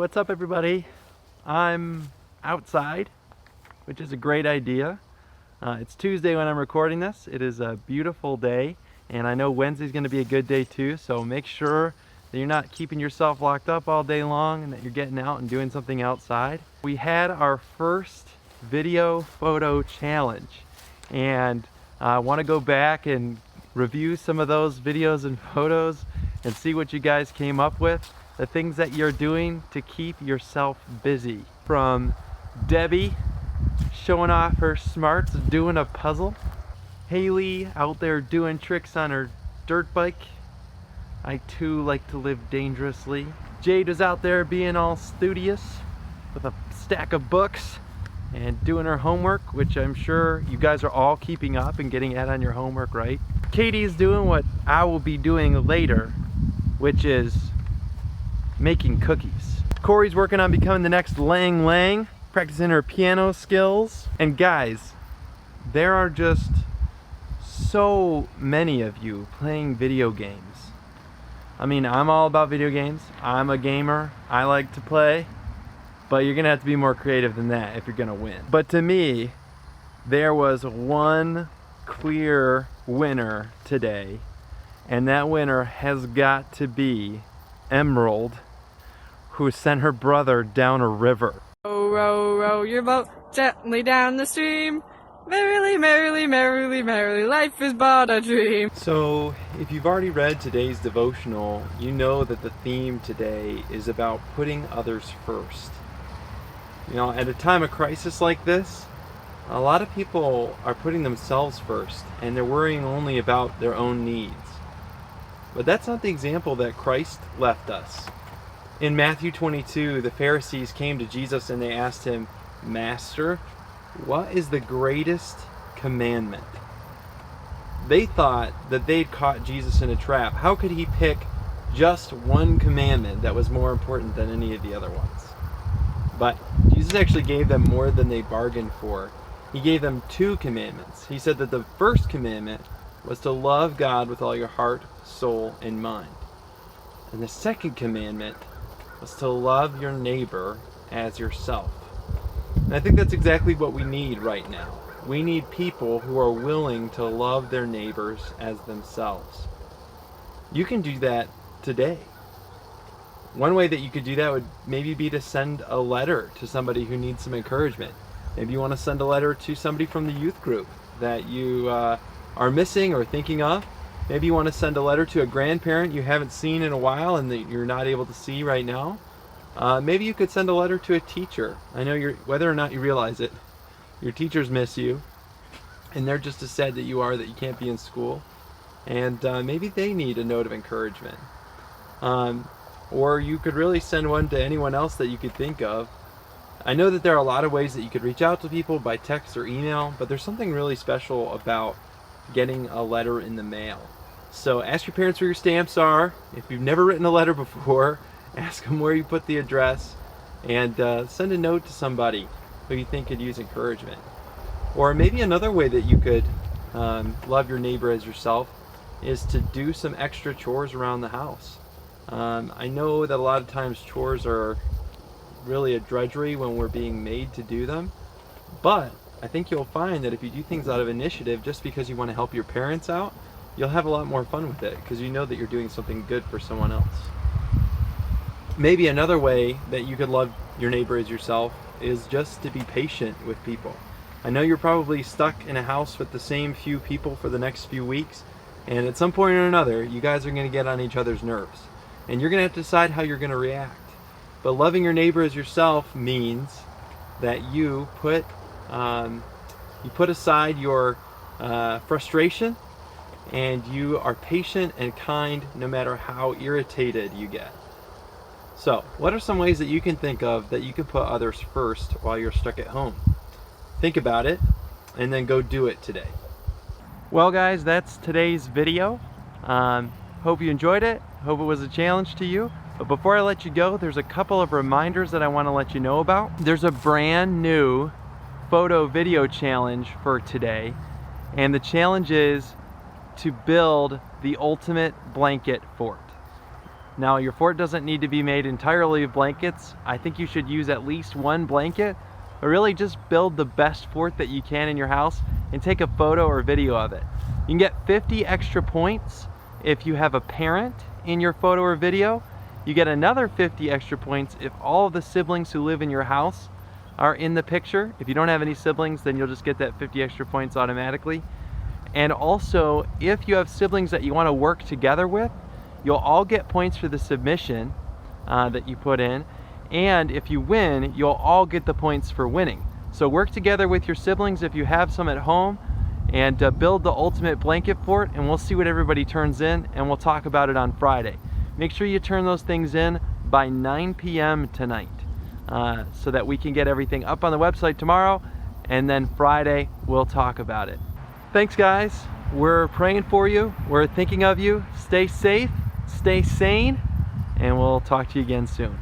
what's up everybody? I'm outside, which is a great idea. It's Tuesday when I'm recording this. It is a beautiful day, and I know Wednesday's going to be a good day too, so make sure that you're not keeping yourself locked up all day long and that you're getting out and doing something outside. We had our first video photo challenge, and I want to go back and review some of those videos and photos and see what you guys came up with. The things that you're doing to keep yourself busy. From Debbie showing off her smarts doing a puzzle, Haley out there doing tricks on her dirt bike. I too like to live dangerously. Jade was out there being all studious with a stack of books and doing her homework, which I'm sure you guys are all keeping up and getting at on your homework, right? Katie's doing what I will be doing later, which is making cookies. Corey's working on becoming the next Lang Lang, practicing her piano skills. And guys, there are just so many of you playing video games. I mean, I'm all about video games. I'm a gamer. I like to play. But you're gonna have to be more creative than that if you're gonna win. But to me, there was one clear winner today, and that winner has got to be Emerald, who sent her brother down a river. Row, row, row your boat gently down the stream. Merrily, merrily, merrily, merrily, life is but a dream. So, if you've already read today's devotional, you know that the theme today is about putting others first. You know, at a time of crisis like this, a lot of people are putting themselves first, and they're worrying only about their own needs. But that's not the example that Christ left us. In Matthew 22, the Pharisees came to Jesus and they asked him, "Master, what is the greatest commandment?" They thought that they'd caught Jesus in a trap. How could he pick just one commandment that was more important than any of the other ones? But Jesus actually gave them more than they bargained for. He gave them two commandments. He said that the first commandment was to love God with all your heart, soul, and mind. And the second commandment was to love your neighbor as yourself. And I think that's exactly what we need right now. We need people who are willing to love their neighbors as themselves. You can do that today. One way that you could do that would maybe be to send a letter to somebody who needs some encouragement. Maybe you want to send a letter to somebody from the youth group that you are missing or thinking of. Maybe you want to send a letter to a grandparent you haven't seen in a while and that you're not able to see right now. Maybe you could send a letter to a teacher. I know whether or not you realize it, your teachers miss you, and they're just as sad that you are that you can't be in school. And maybe they need a note of encouragement. Or you could really send one to anyone else that you could think of. I know that there are a lot of ways that you could reach out to people by text or email, but there's something really special about getting a letter in the mail. So ask your parents where your stamps are. If you've never written a letter before, ask them where you put the address, and send a note to somebody who you think could use encouragement. Or maybe another way that you could love your neighbor as yourself is to do some extra chores around the house. I know that a lot of times chores are really a drudgery when we're being made to do them, but I think you'll find that if you do things out of initiative just because you want to help your parents out, you'll have a lot more fun with it because you know that you're doing something good for someone else. Maybe another way that you could love your neighbor as yourself is just to be patient with people. I know you're probably stuck in a house with the same few people for the next few weeks, and at some point or another, you guys are going to get on each other's nerves, and you're going to have to decide how you're going to react. But loving your neighbor as yourself means that you put aside your frustration, and you are patient and kind no matter how irritated you get. So, what are some ways that you can think of that you can put others first while you're stuck at home? Think about it, and then go do it today. Well guys, that's today's video. Hope you enjoyed it. Hope it was a challenge to you. But before I let you go, there's a couple of reminders that I want to let you know about. There's a brand new photo video challenge for today, and the challenge is to build the ultimate blanket fort. Now, your fort doesn't need to be made entirely of blankets. I think you should use at least one blanket, but really just build the best fort that you can in your house and take a photo or video of it. You can get 50 extra points if you have a parent in your photo or video. You get another 50 extra points if all of the siblings who live in your house are in the picture. If you don't have any siblings, then you'll just get that 50 extra points automatically. And also, if you have siblings that you want to work together with, you'll all get points for the submission that you put in. And if you win, you'll all get the points for winning. So work together with your siblings if you have some at home, and build the ultimate blanket fort, and we'll see what everybody turns in, and we'll talk about it on Friday. Make sure you turn those things in by 9 p.m. tonight so that we can get everything up on the website tomorrow, and then Friday we'll talk about it. Thanks, guys. We're praying for you. We're thinking of you. Stay safe, stay sane, and we'll talk to you again soon.